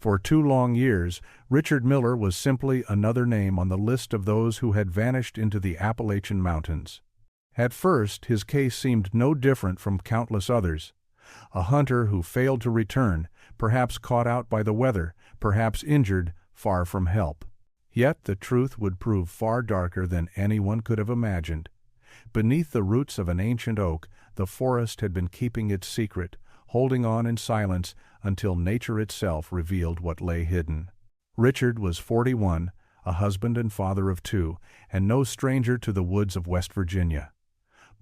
For 2 long years, Richard Miller was simply another name on the list of those who had vanished into the Appalachian Mountains. At first, his case seemed no different from countless others. A hunter who failed to return, perhaps caught out by the weather, perhaps injured, far from help. Yet the truth would prove far darker than anyone could have imagined. Beneath the roots of an ancient oak, the forest had been keeping its secret, holding on in silence until nature itself revealed what lay hidden. Richard was 41, a husband and father of 2, and no stranger to the woods of West Virginia.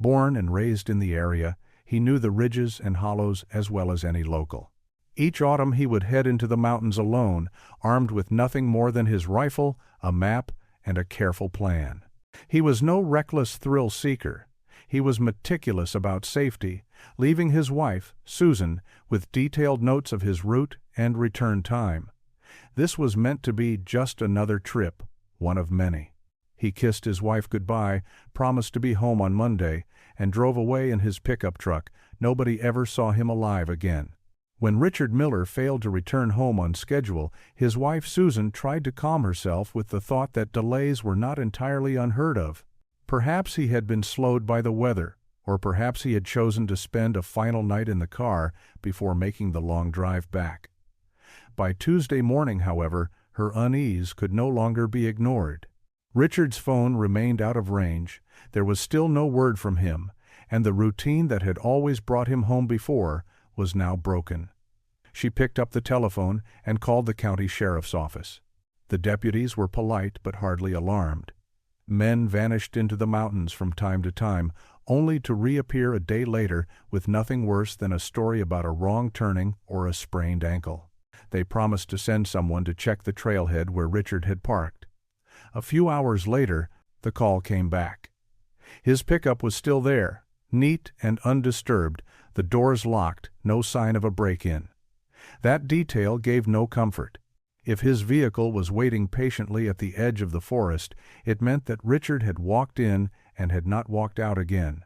Born and raised in the area, he knew the ridges and hollows as well as any local. Each autumn he would head into the mountains alone, armed with nothing more than his rifle, a map, and a careful plan. He was no reckless thrill seeker. He was meticulous about safety, leaving his wife, Susan, with detailed notes of his route and return time. This was meant to be just another trip, one of many. He kissed his wife goodbye, promised to be home on Monday, and drove away in his pickup truck. Nobody ever saw him alive again. When Richard Miller failed to return home on schedule, his wife Susan tried to calm herself with the thought that delays were not entirely unheard of. Perhaps he had been slowed by the weather, or perhaps he had chosen to spend a final night in the car before making the long drive back. By Tuesday morning, however, her unease could no longer be ignored. Richard's phone remained out of range, there was still no word from him, and the routine that had always brought him home before was now broken. She picked up the telephone and called the county sheriff's office. The deputies were polite but hardly alarmed. Men vanished into the mountains from time to time, only to reappear a day later with nothing worse than a story about a wrong turning or a sprained ankle. They promised to send someone to check the trailhead where Richard had parked. A few hours later, the call came back. His pickup was still there, neat and undisturbed, the doors locked, no sign of a break-in. That detail gave no comfort. If his vehicle was waiting patiently at the edge of the forest, it meant that Richard had walked in and had not walked out again.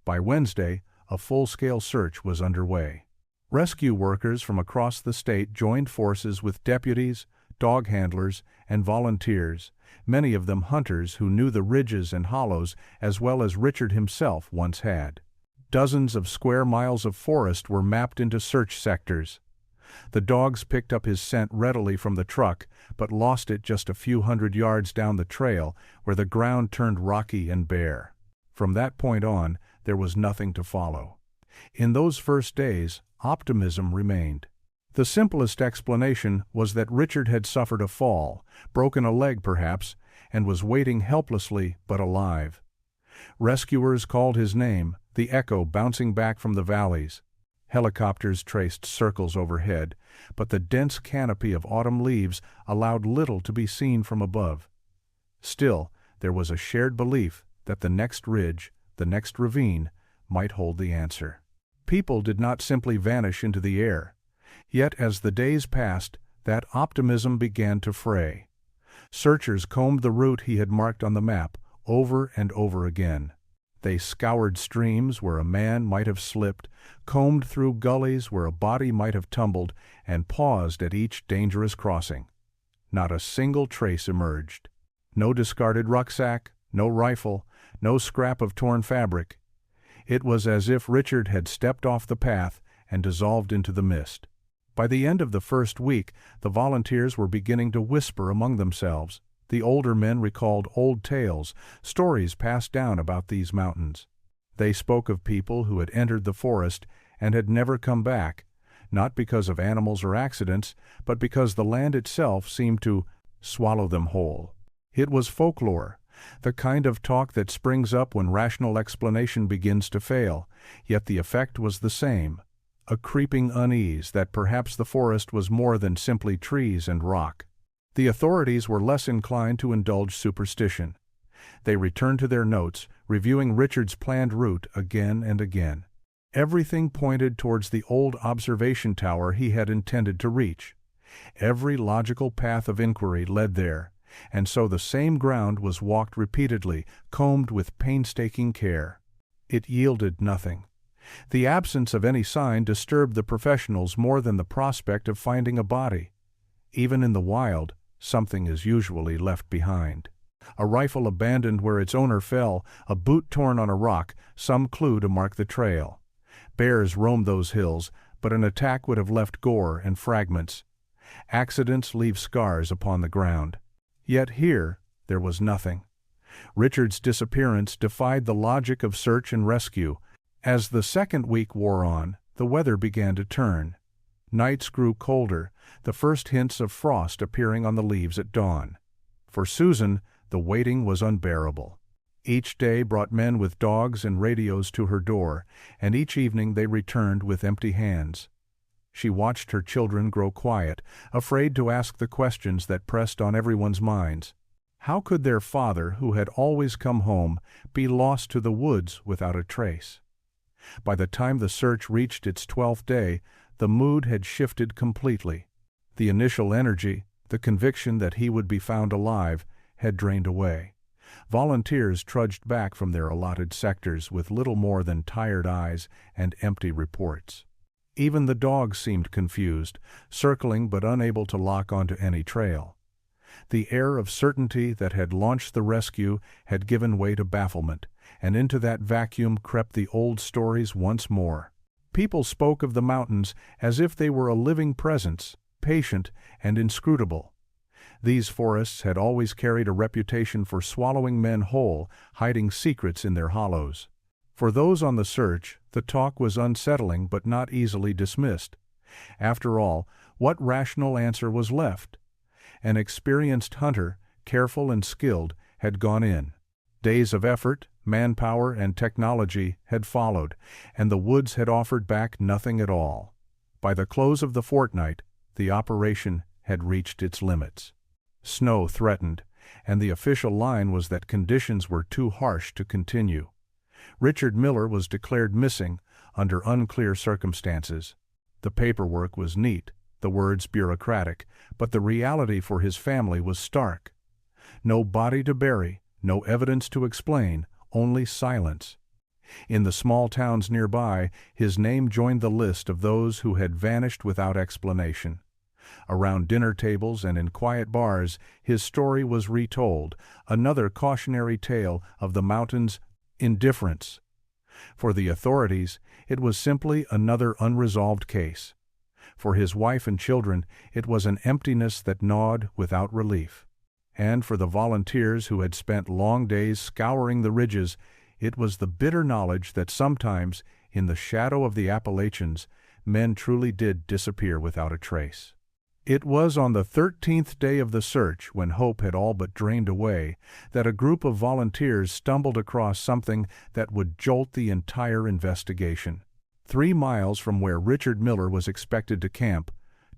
By Wednesday, a full-scale search was underway. Rescue workers from across the state joined forces with deputies, dog handlers, and volunteers, many of them hunters who knew the ridges and hollows as well as Richard himself once had. Dozens of square miles of forest were mapped into search sectors. The dogs picked up his scent readily from the truck, but lost it just a few hundred yards down the trail, where the ground turned rocky and bare. From that point on, there was nothing to follow. In those first days, optimism remained. The simplest explanation was that Richard had suffered a fall, broken a leg perhaps, and was waiting helplessly but alive. Rescuers called his name, the echo bouncing back from the valleys. Helicopters traced circles overhead, but the dense canopy of autumn leaves allowed little to be seen from above. Still, there was a shared belief that the next ridge, the next ravine, might hold the answer. People did not simply vanish into the air. Yet as the days passed, that optimism began to fray. Searchers combed the route he had marked on the map, over and over again. They scoured streams where a man might have slipped, combed through gullies where a body might have tumbled, and paused at each dangerous crossing. Not a single trace emerged. No discarded rucksack, no rifle, no scrap of torn fabric. It was as if Richard had stepped off the path and dissolved into the mist. By the end of the first week, the volunteers were beginning to whisper among themselves. The older men recalled old tales, stories passed down about these mountains. They spoke of people who had entered the forest and had never come back, not because of animals or accidents, but because the land itself seemed to swallow them whole. It was folklore, the kind of talk that springs up when rational explanation begins to fail, yet the effect was the same, a creeping unease that perhaps the forest was more than simply trees and rock. The authorities were less inclined to indulge superstition. They returned to their notes, reviewing Richard's planned route again and again. Everything pointed towards the old observation tower he had intended to reach. Every logical path of inquiry led there, and so the same ground was walked repeatedly, combed with painstaking care. It yielded nothing. The absence of any sign disturbed the professionals more than the prospect of finding a body. Even in the wild, something is usually left behind. A rifle abandoned where its owner fell, a boot torn on a rock, some clue to mark the trail. Bears roamed those hills, but an attack would have left gore and fragments. Accidents leave scars upon the ground. Yet here, there was nothing. Richard's disappearance defied the logic of search and rescue. As the second week wore on, the weather began to turn. Nights grew colder, the first hints of frost appearing on the leaves at dawn. For Susan, the waiting was unbearable. Each day brought men with dogs and radios to her door, and each evening they returned with empty hands. She watched her children grow quiet, afraid to ask the questions that pressed on everyone's minds. How could their father, who had always come home, be lost to the woods without a trace? By the time the search reached its 12th day, the mood had shifted completely. The initial energy, the conviction that he would be found alive, had drained away. Volunteers trudged back from their allotted sectors with little more than tired eyes and empty reports. Even the dogs seemed confused, circling but unable to lock onto any trail. The air of certainty that had launched the rescue had given way to bafflement, and into that vacuum crept the old stories once more. People spoke of the mountains as if they were a living presence, patient and inscrutable. These forests had always carried a reputation for swallowing men whole, hiding secrets in their hollows. For those on the search, the talk was unsettling but not easily dismissed. After all, what rational answer was left? An experienced hunter, careful and skilled, had gone in. Days of effort, manpower, and technology had followed, and the woods had offered back nothing at all. By the close of the fortnight, the operation had reached its limits. Snow threatened, and the official line was that conditions were too harsh to continue. Richard Miller was declared missing under unclear circumstances. The paperwork was neat, the words bureaucratic, but the reality for his family was stark. No body to bury, no evidence to explain, only silence. In the small towns nearby, his name joined the list of those who had vanished without explanation. Around dinner tables and in quiet bars, his story was retold, another cautionary tale of the mountains' indifference. For the authorities, it was simply another unresolved case. For his wife and children, it was an emptiness that gnawed without relief. And for the volunteers who had spent long days scouring the ridges, it was the bitter knowledge that sometimes, in the shadow of the Appalachians, men truly did disappear without a trace. It was on the 13th day of the search, when hope had all but drained away, that a group of volunteers stumbled across something that would jolt the entire investigation. 3 miles from where Richard Miller was expected to camp,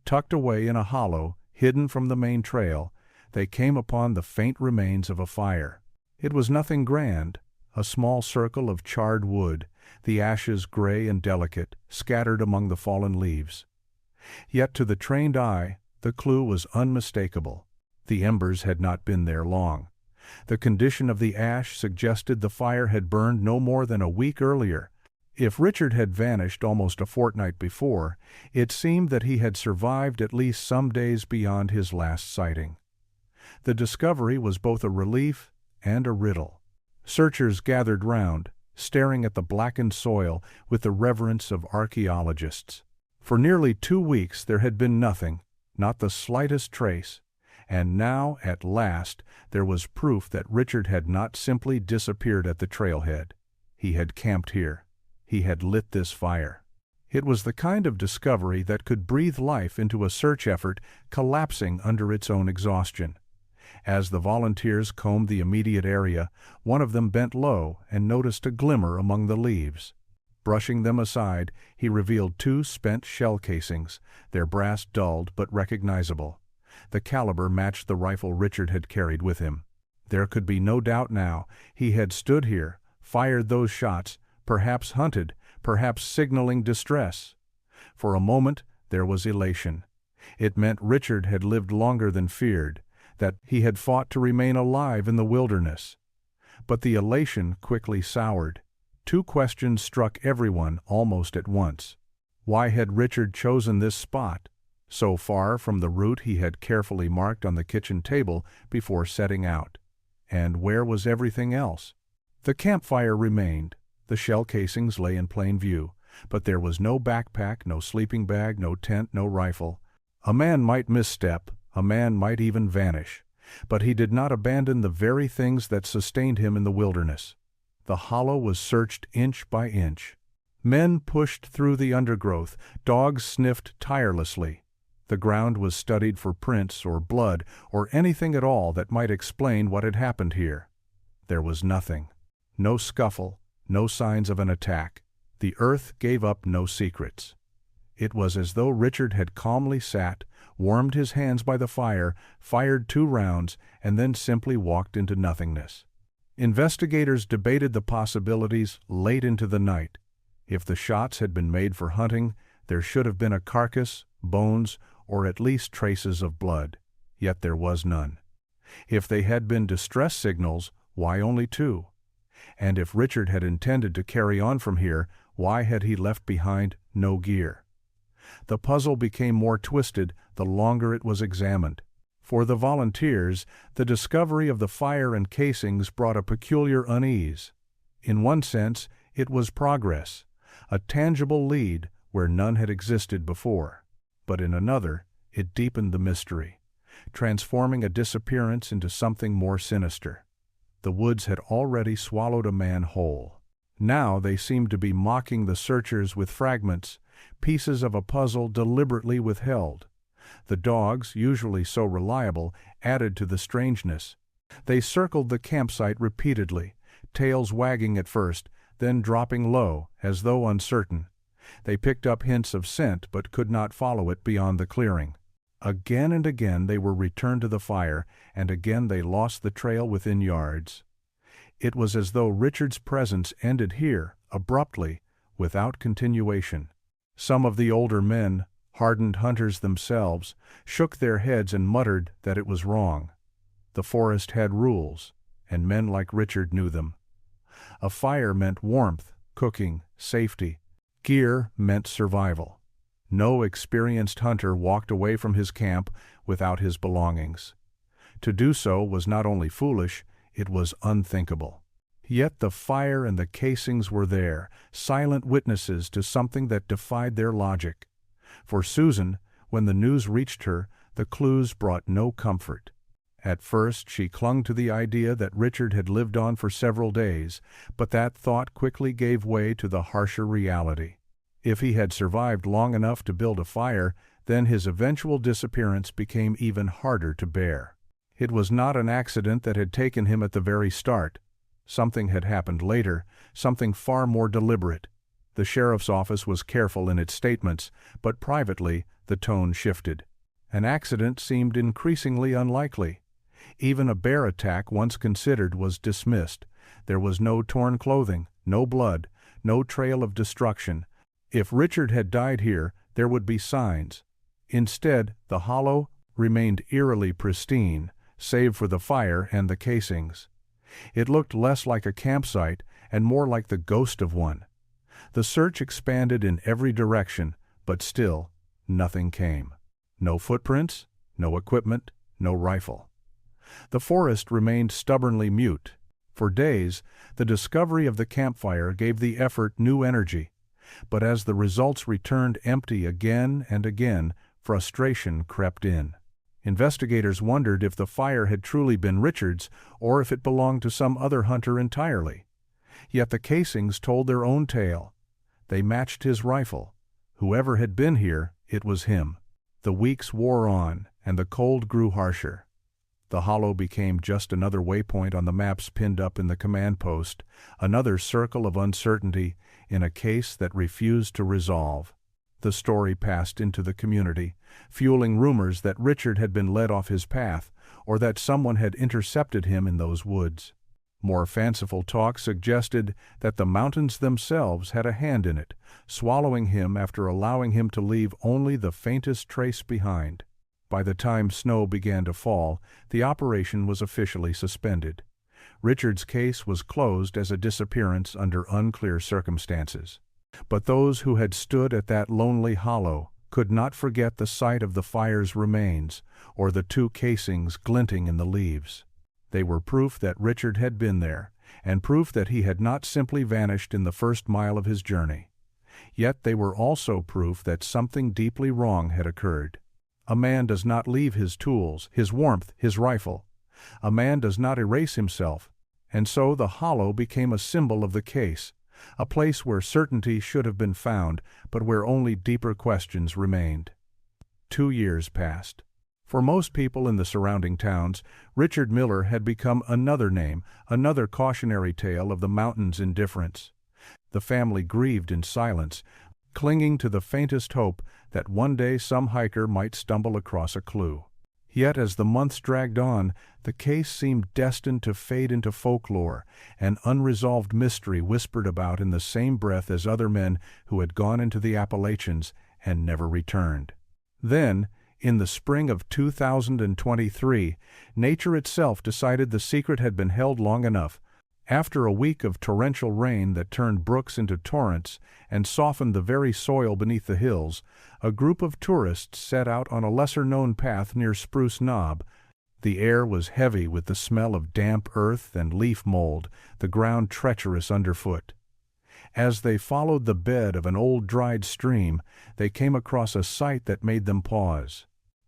tucked away in a hollow, hidden from the main trail, they came upon the faint remains of a fire. It was nothing grand, a small circle of charred wood, the ashes gray and delicate, scattered among the fallen leaves. Yet to the trained eye, the clue was unmistakable. The embers had not been there long. The condition of the ash suggested the fire had burned no more than a week earlier. If Richard had vanished almost a fortnight before, it seemed that he had survived at least some days beyond his last sighting. The discovery was both a relief and a riddle. Searchers gathered round, staring at the blackened soil with the reverence of archaeologists. For nearly 2 weeks there had been nothing, not the slightest trace, and now, at last, there was proof that Richard had not simply disappeared at the trailhead. He had camped here. He had lit this fire. It was the kind of discovery that could breathe life into a search effort collapsing under its own exhaustion. As the volunteers combed the immediate area, one of them bent low and noticed a glimmer among the leaves. Brushing them aside, he revealed 2 spent shell casings, their brass dulled but recognizable. The caliber matched the rifle Richard had carried with him. There could be no doubt now. He had stood here, fired those shots, perhaps hunted, perhaps signaling distress. For a moment there was elation. It meant Richard had lived longer than feared, that he had fought to remain alive in the wilderness. But the elation quickly soured. 2 questions struck everyone almost at once. Why had Richard chosen this spot? so far from the route he had carefully marked on the kitchen table before setting out. And where was everything else? The campfire remained. The shell casings lay in plain view, but there was no backpack, no sleeping bag, no tent, no rifle. A man might misstep, a man might even vanish, but he did not abandon the very things that sustained him in the wilderness. The hollow was searched inch by inch. Men pushed through the undergrowth, dogs sniffed tirelessly. The ground was studied for prints or blood or anything at all that might explain what had happened here. There was nothing. No scuffle, no signs of an attack. The earth gave up no secrets. It was as though Richard had calmly sat, warmed his hands by the fire, fired 2 rounds, and then simply walked into nothingness. Investigators debated the possibilities late into the night. If the shots had been made for hunting, there should have been a carcass, bones, or at least traces of blood. Yet there was none. If they had been distress signals, why only 2? And if Richard had intended to carry on from here, why had he left behind no gear? The puzzle became more twisted the longer it was examined. For the volunteers, the discovery of the fire and casings brought a peculiar unease. In one sense, it was progress, a tangible lead where none had existed before. But in another, it deepened the mystery, transforming a disappearance into something more sinister. The woods had already swallowed a man whole. Now they seemed to be mocking the searchers with fragments, pieces of a puzzle deliberately withheld. The dogs, usually so reliable, added to the strangeness. They circled the campsite repeatedly, tails wagging at first, then dropping low, as though uncertain. They picked up hints of scent but could not follow it beyond the clearing. Again and again they were returned to the fire, and again they lost the trail within yards. It was as though Richard's presence ended here, abruptly, without continuation. Some of the older men, hardened hunters themselves, shook their heads and muttered that it was wrong. The forest had rules, and men like Richard knew them. A fire meant warmth, cooking, safety. Gear meant survival. No experienced hunter walked away from his camp without his belongings. To do so was not only foolish, it was unthinkable. Yet the fire and the casings were there, silent witnesses to something that defied their logic. For Susan, when the news reached her, the clues brought no comfort. At first she clung to the idea that Richard had lived on for several days, but that thought quickly gave way to the harsher reality. If he had survived long enough to build a fire, then his eventual disappearance became even harder to bear. It was not an accident that had taken him at the very start. Something had happened later, something far more deliberate. The sheriff's office was careful in its statements, but privately the tone shifted. An accident seemed increasingly unlikely. Even a bear attack once considered was dismissed. There was no torn clothing, no blood, no trail of destruction. If Richard had died here, there would be signs. Instead, the hollow remained eerily pristine, save for the fire and the casings. It looked less like a campsite and more like the ghost of one. The search expanded in every direction, but still, nothing came. No footprints, no equipment, no rifle. The forest remained stubbornly mute. For days, the discovery of the campfire gave the effort new energy. But as the results returned empty again and again, frustration crept in. Investigators wondered if the fire had truly been Richard's or if it belonged to some other hunter entirely. Yet the casings told their own tale. They matched his rifle. Whoever had been here, it was him. The weeks wore on, and the cold grew harsher. The hollow became just another waypoint on the maps pinned up in the command post, another circle of uncertainty in a case that refused to resolve. The story passed into the community, fueling rumors that Richard had been led off his path, or that someone had intercepted him in those woods. More fanciful talk suggested that the mountains themselves had a hand in it, swallowing him after allowing him to leave only the faintest trace behind. By the time snow began to fall, the operation was officially suspended. Richard's case was closed as a disappearance under unclear circumstances. But those who had stood at that lonely hollow, could not forget the sight of the fire's remains, or the two casings glinting in the leaves. They were proof that Richard had been there, and proof that he had not simply vanished in the first mile of his journey. Yet they were also proof that something deeply wrong had occurred. A man does not leave his tools, his warmth, his rifle. A man does not erase himself, and so the hollow became a symbol of the case, a place where certainty should have been found, but where only deeper questions remained. 2 years passed. For most people in the surrounding towns, Richard Miller had become another name, another cautionary tale of the mountain's indifference. The family grieved in silence, clinging to the faintest hope that one day some hiker might stumble across a clue. Yet as the months dragged on, the case seemed destined to fade into folklore, an unresolved mystery whispered about in the same breath as other men who had gone into the Appalachians and never returned. Then, in the spring of 2023, nature itself decided the secret had been held long enough. After a week of torrential rain that turned brooks into torrents and softened the very soil beneath the hills, a group of tourists set out on a lesser-known path near Spruce Knob. The air was heavy with the smell of damp earth and leaf mold, the ground treacherous underfoot. As they followed the bed of an old dried stream, they came across a sight that made them pause.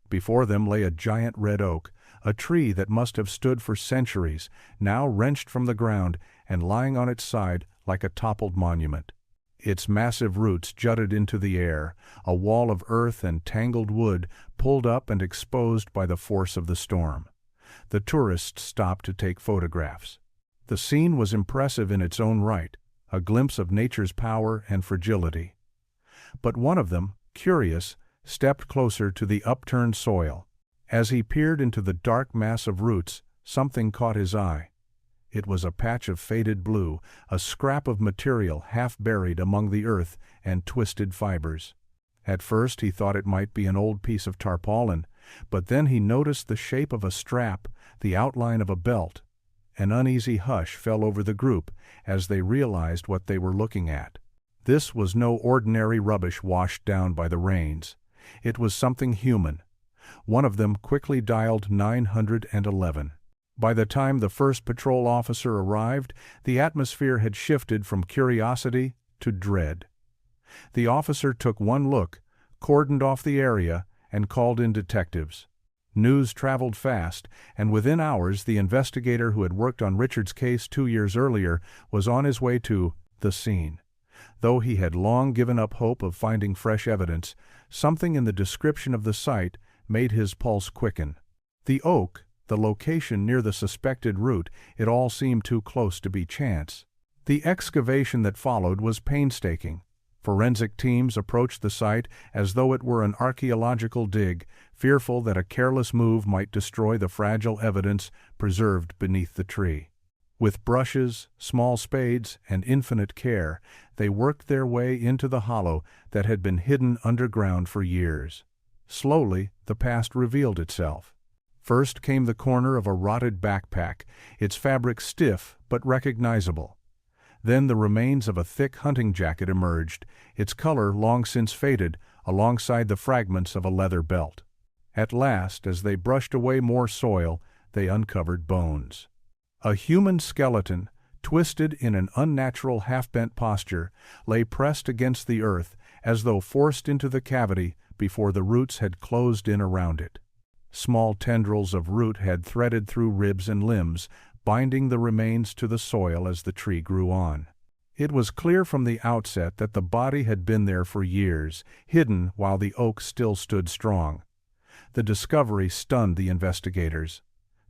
Before them lay a giant red oak, a tree that must have stood for centuries, now wrenched from the ground and lying on its side like a toppled monument. Its massive roots jutted into the air, a wall of earth and tangled wood pulled up and exposed by the force of the storm. The tourists stopped to take photographs. The scene was impressive in its own right, a glimpse of nature's power and fragility. But one of them, curious, stepped closer to the upturned soil. As he peered into the dark mass of roots, something caught his eye. It was a patch of faded blue, a scrap of material half buried among the earth and twisted fibers. At first he thought it might be an old piece of tarpaulin, but then he noticed the shape of a strap, the outline of a belt. An uneasy hush fell over the group as they realized what they were looking at. This was no ordinary rubbish washed down by the rains. It was something human. One of them quickly dialed 911. By the time the first patrol officer arrived, the atmosphere had shifted from curiosity to dread. The officer took one look, cordoned off the area, and called in detectives. News traveled fast, and within hours the investigator who had worked on Richard's case 2 years earlier was on his way to the scene. Though he had long given up hope of finding fresh evidence, something in the description of the site made his pulse quicken. The oak, the location near the suspected root, it all seemed too close to be chance. The excavation that followed was painstaking. Forensic teams approached the site as though it were an archaeological dig, fearful that a careless move might destroy the fragile evidence preserved beneath the tree. With brushes, small spades, and infinite care, they worked their way into the hollow that had been hidden underground for years. Slowly, the past revealed itself. First came the corner of a rotted backpack, its fabric stiff but recognizable. Then the remains of a thick hunting jacket emerged, its color long since faded, alongside the fragments of a leather belt. At last, as they brushed away more soil, they uncovered bones. A human skeleton, twisted in an unnatural half-bent posture, lay pressed against the earth as though forced into the cavity before the roots had closed in around it. Small tendrils of root had threaded through ribs and limbs, binding the remains to the soil as the tree grew on. It was clear from the outset that the body had been there for years, hidden while the oak still stood strong. The discovery stunned the investigators.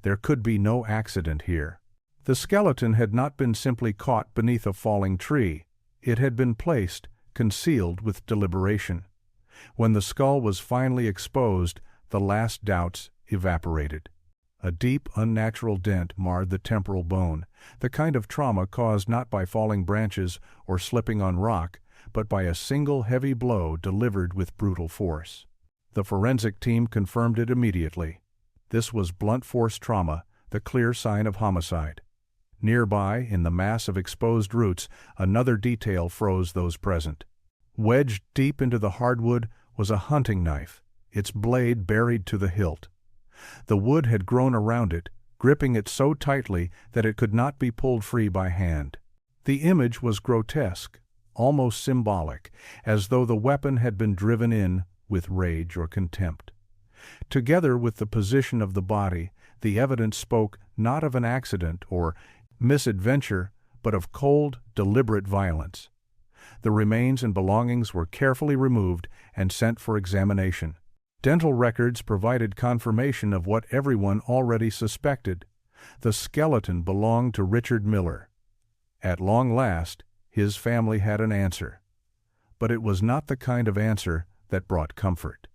There could be no accident here. The skeleton had not been simply caught beneath a falling tree. It had been placed, concealed with deliberation. When the skull was finally exposed, the last doubts evaporated. A deep, unnatural dent marred the temporal bone, the kind of trauma caused not by falling branches or slipping on rock, but by a single heavy blow delivered with brutal force. The forensic team confirmed it immediately. This was blunt force trauma, the clear sign of homicide. Nearby, in the mass of exposed roots, another detail froze those present. Wedged deep into the hardwood was a hunting knife, its blade buried to the hilt. The wood had grown around it, gripping it so tightly that it could not be pulled free by hand. The image was grotesque, almost symbolic, as though the weapon had been driven in with rage or contempt. Together with the position of the body, the evidence spoke not of an accident or misadventure, but of cold, deliberate violence. The remains and belongings were carefully removed and sent for examination. Dental records provided confirmation of what everyone already suspected. The skeleton belonged to Richard Miller. At long last, his family had an answer. But it was not the kind of answer that brought comfort.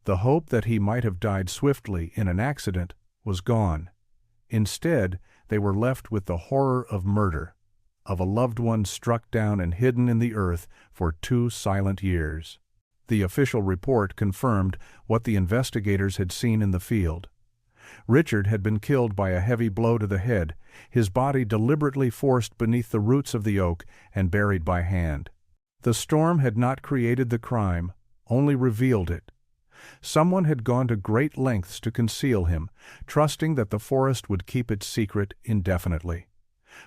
The hope that he might have died swiftly in an accident was gone. Instead, they were left with the horror of murder, of a loved one struck down and hidden in the earth for 2 silent years. The official report confirmed what the investigators had seen in the field. Richard had been killed by a heavy blow to the head, his body deliberately forced beneath the roots of the oak and buried by hand. The storm had not created the crime, only revealed it. Someone had gone to great lengths to conceal him, trusting that the forest would keep its secret indefinitely.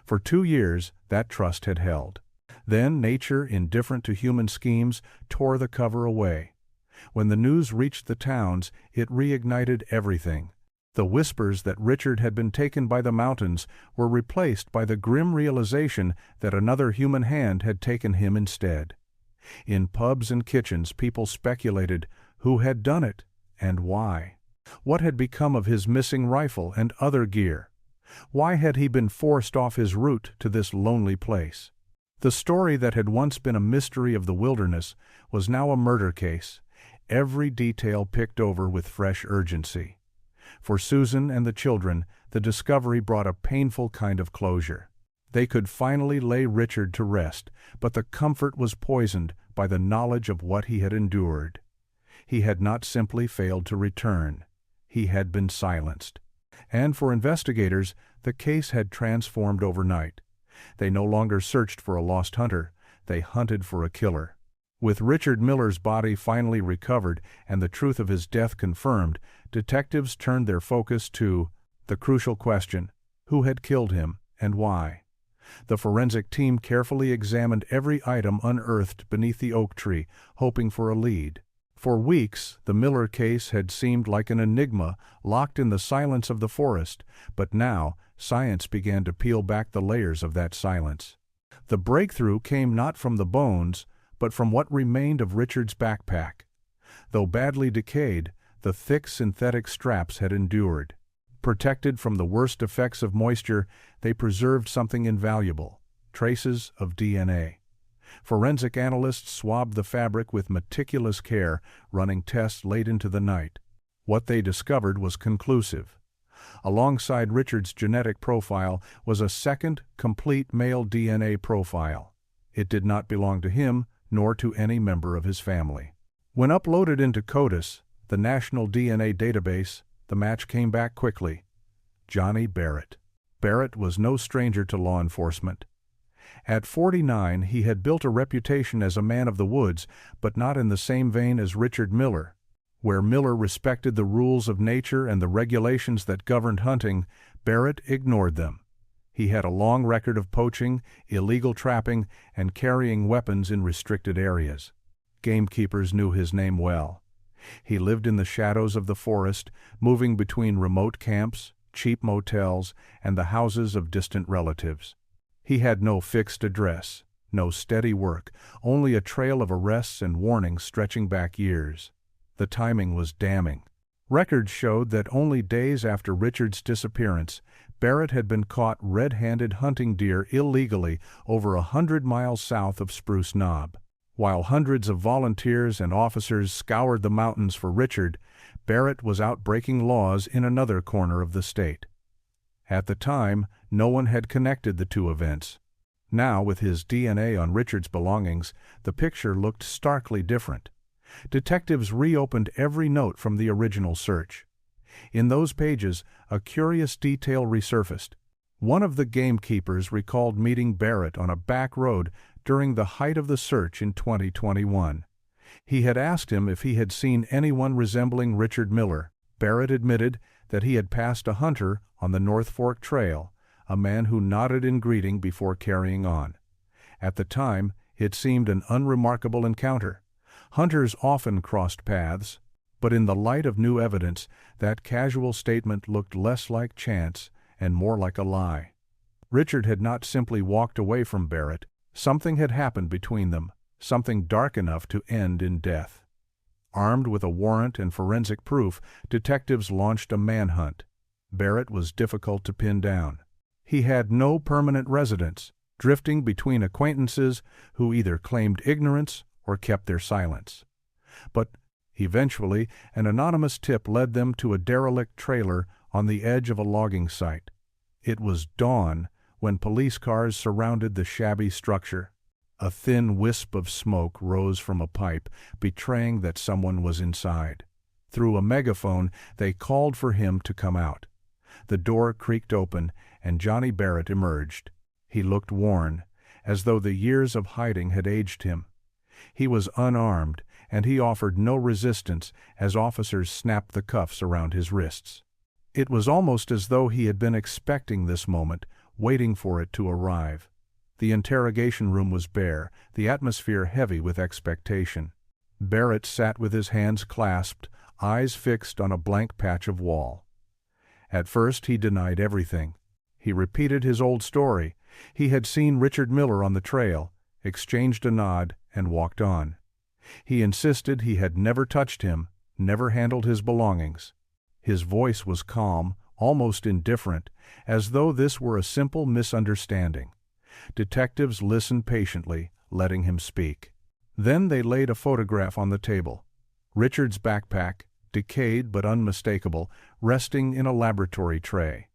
For 2 years, that trust had held. Then nature, indifferent to human schemes, tore the cover away. When the news reached the towns, it reignited everything. The whispers that Richard had been taken by the mountains were replaced by the grim realization that another human hand had taken him instead. In pubs and kitchens, people speculated who had done it and why. What had become of his missing rifle and other gear? Why had he been forced off his route to this lonely place? The story that had once been a mystery of the wilderness was now a murder case, every detail picked over with fresh urgency. For Susan and the children, the discovery brought a painful kind of closure. They could finally lay Richard to rest, but the comfort was poisoned by the knowledge of what he had endured. He had not simply failed to return. He had been silenced. And for investigators, the case had transformed overnight. They no longer searched for a lost hunter, they hunted for a killer. With Richard Miller's body finally recovered and the truth of his death confirmed, detectives turned their focus to the crucial question: who had killed him and why? The forensic team carefully examined every item unearthed beneath the oak tree, hoping for a lead. For weeks, the Miller case had seemed like an enigma locked in the silence of the forest, but now science began to peel back the layers of that silence. The breakthrough came not from the bones, but from what remained of Richard's backpack. Though badly decayed, the thick synthetic straps had endured. Protected from the worst effects of moisture, they preserved something invaluable: traces of DNA. Forensic analysts swabbed the fabric with meticulous care, running tests late into the night. What they discovered was conclusive. Alongside Richard's genetic profile was a second, complete male DNA profile. It did not belong to him, nor to any member of his family. When uploaded into CODIS, the national DNA database, the match came back quickly: Johnny Barrett. Barrett was no stranger to law enforcement. At 49, he had built a reputation as a man of the woods, but not in the same vein as Richard Miller. Where Miller respected the rules of nature and the regulations that governed hunting, Barrett ignored them. He had a long record of poaching, illegal trapping, and carrying weapons in restricted areas. Gamekeepers knew his name well. He lived in the shadows of the forest, moving between remote camps, cheap motels, and the houses of distant relatives. He had no fixed address, no steady work, only a trail of arrests and warnings stretching back years. The timing was damning. Records showed that only days after Richard's disappearance, Barrett had been caught red-handed hunting deer illegally over 100 miles south of Spruce Knob. While hundreds of volunteers and officers scoured the mountains for Richard, Barrett was out breaking laws in another corner of the state. At the time, no one had connected the two events. Now, with his DNA on Richard's belongings, the picture looked starkly different. Detectives reopened every note from the original search. In those pages, a curious detail resurfaced. One of the gamekeepers recalled meeting Barrett on a back road during the height of the search in 2021. He had asked him if he had seen anyone resembling Richard Miller. Barrett admitted that he had passed a hunter on the North Fork Trail, a man who nodded in greeting before carrying on. At the time, it seemed an unremarkable encounter. Hunters often crossed paths, but in the light of new evidence, that casual statement looked less like chance and more like a lie. Richard had not simply walked away from Barrett. Something had happened between them, something dark enough to end in death. Armed with a warrant and forensic proof, detectives launched a manhunt. Barrett was difficult to pin down. He had no permanent residence, drifting between acquaintances who either claimed ignorance or kept their silence. But eventually, an anonymous tip led them to a derelict trailer on the edge of a logging site. It was dawn when police cars surrounded the shabby structure. A thin wisp of smoke rose from a pipe, betraying that someone was inside. Through a megaphone, they called for him to come out. The door creaked open, and Johnny Barrett emerged. He looked worn, as though the years of hiding had aged him. He was unarmed, and he offered no resistance as officers snapped the cuffs around his wrists. It was almost as though he had been expecting this moment, waiting for it to arrive. The interrogation room was bare, the atmosphere heavy with expectation. Barrett sat with his hands clasped, eyes fixed on a blank patch of wall. At first he denied everything. He repeated his old story. He had seen Richard Miller on the trail, exchanged a nod, and walked on. He insisted he had never touched him, never handled his belongings. His voice was calm, almost indifferent, as though this were a simple misunderstanding. Detectives listened patiently, letting him speak. Then they laid a photograph on the table. Richard's backpack, decayed but unmistakable, resting in a laboratory tray.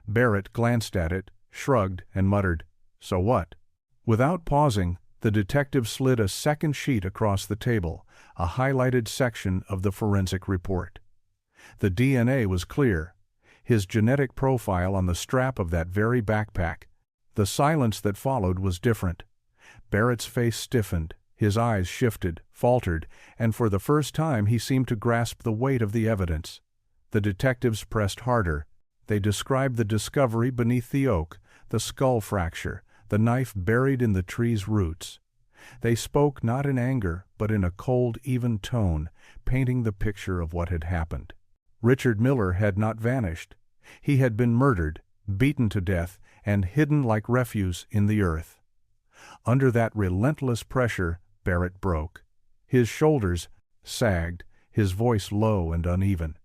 Barrett glanced at it, shrugged, and muttered, "So what?" Without pausing, the detective slid a second sheet across the table, a highlighted section of the forensic report. The DNA was clear. His genetic profile on the strap of that very backpack. The silence that followed was different. Barrett's face stiffened, his eyes shifted, faltered, and for the first time he seemed to grasp the weight of the evidence. The detectives pressed harder. They described the discovery beneath the oak, the skull fracture, the knife buried in the tree's roots. They spoke not in anger, but in a cold, even tone, painting the picture of what had happened. Richard Miller had not vanished. He had been murdered, beaten to death, and hidden like refuse in the earth. Under that relentless pressure, Barrett broke. His shoulders sagged, his voice low and uneven.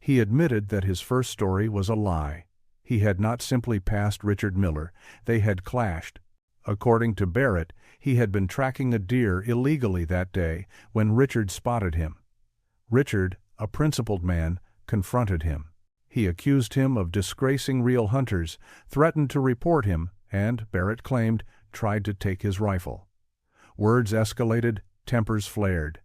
He admitted that his first story was a lie. He had not simply passed Richard Miller, they had clashed. According to Barrett, he had been tracking a deer illegally that day when Richard spotted him. Richard, a principled man, confronted him. He accused him of disgracing real hunters, threatened to report him, and, Barrett claimed, tried to take his rifle. Words escalated, tempers flared.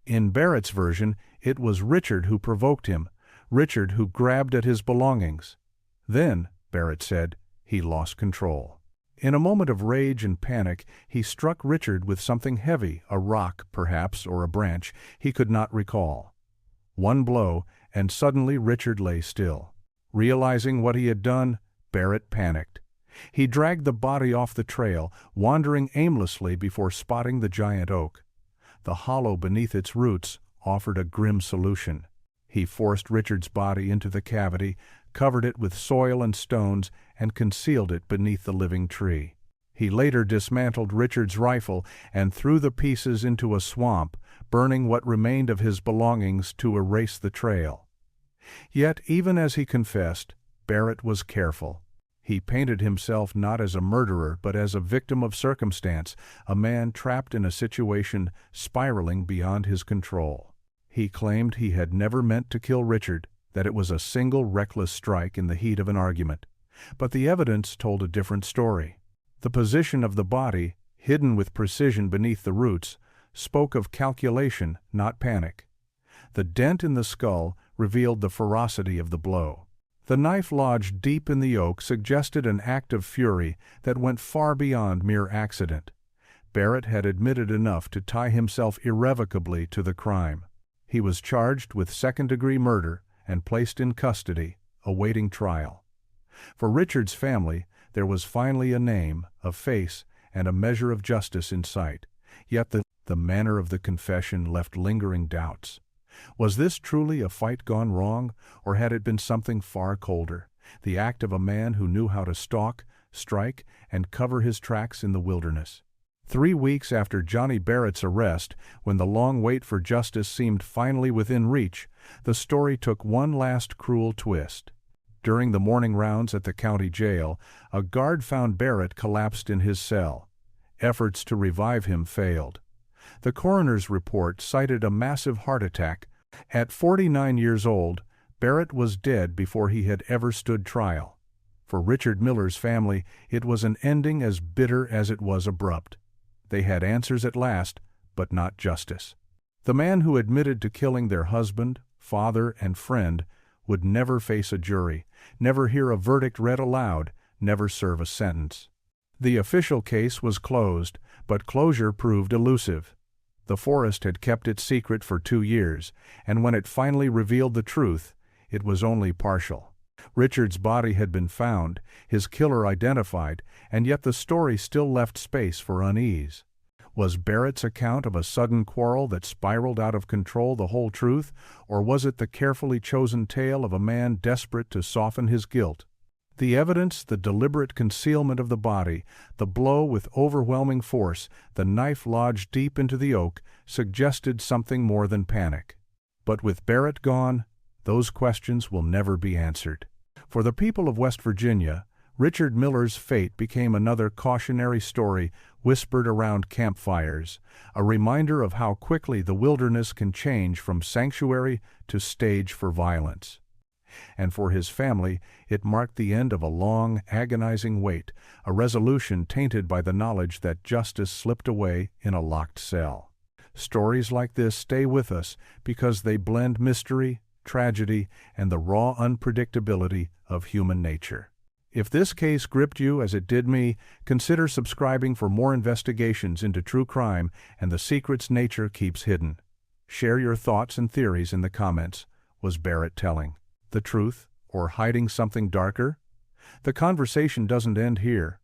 In Barrett's version, it was Richard who provoked him, Richard who grabbed at his belongings. Then, Barrett said, he lost control. In a moment of rage and panic, he struck Richard with something heavy, a rock, perhaps, or a branch, he could not recall. One blow, and suddenly Richard lay still. Realizing what he had done, Barrett panicked. He dragged the body off the trail, wandering aimlessly before spotting the giant oak. The hollow beneath its roots offered a grim solution. He forced Richard's body into the cavity, covered it with soil and stones, and concealed it beneath the living tree. He later dismantled Richard's rifle and threw the pieces into a swamp, burning what remained of his belongings to erase the trail. Yet, even as he confessed, Barrett was careful. He painted himself not as a murderer but as a victim of circumstance, a man trapped in a situation spiraling beyond his control. He claimed he had never meant to kill Richard, that it was a single reckless strike in the heat of an argument. But the evidence told a different story. The position of the body, hidden with precision beneath the roots, spoke of calculation, not panic. The dent in the skull revealed the ferocity of the blow. The knife lodged deep in the oak suggested an act of fury that went far beyond mere accident. Barrett had admitted enough to tie himself irrevocably to the crime. He was charged with second-degree murder and placed in custody, awaiting trial. For Richard's family, there was finally a name, a face, and a measure of justice in sight. Yet the manner of the confession left lingering doubts. Was this truly a fight gone wrong, or had it been something far colder, the act of a man who knew how to stalk, strike, and cover his tracks in the wilderness? 3 weeks after Johnny Barrett's arrest, when the long wait for justice seemed finally within reach, the story took one last cruel twist. During the morning rounds at the county jail, a guard found Barrett collapsed in his cell. Efforts to revive him failed. The coroner's report cited a massive heart attack. At 49 years old, Barrett was dead before he had ever stood trial. For Richard Miller's family, it was an ending as bitter as it was abrupt. They had answers at last, but not justice. The man who admitted to killing their husband, father, and friend would never face a jury, never hear a verdict read aloud, never serve a sentence. The official case was closed, but closure proved elusive. The forest had kept its secret for 2 years, and when it finally revealed the truth, it was only partial. Richard's body had been found, his killer identified, and yet the story still left space for unease. Was Barrett's account of a sudden quarrel that spiraled out of control the whole truth, or was it the carefully chosen tale of a man desperate to soften his guilt? The evidence, the deliberate concealment of the body, the blow with overwhelming force, the knife lodged deep into the oak, suggested something more than panic. But with Barrett gone, those questions will never be answered. For the people of West Virginia, Richard Miller's fate became another cautionary story whispered around campfires, a reminder of how quickly the wilderness can change from sanctuary to stage for violence. And for his family, it marked the end of a long, agonizing wait, a resolution tainted by the knowledge that justice slipped away in a locked cell. Stories like this stay with us because they blend mystery, tragedy, and the raw unpredictability of human nature. If this case gripped you as it did me, consider subscribing for more investigations into true crime and the secrets nature keeps hidden. Share your thoughts and theories in the comments. Was Barrett telling the truth or hiding something darker? The conversation doesn't end here.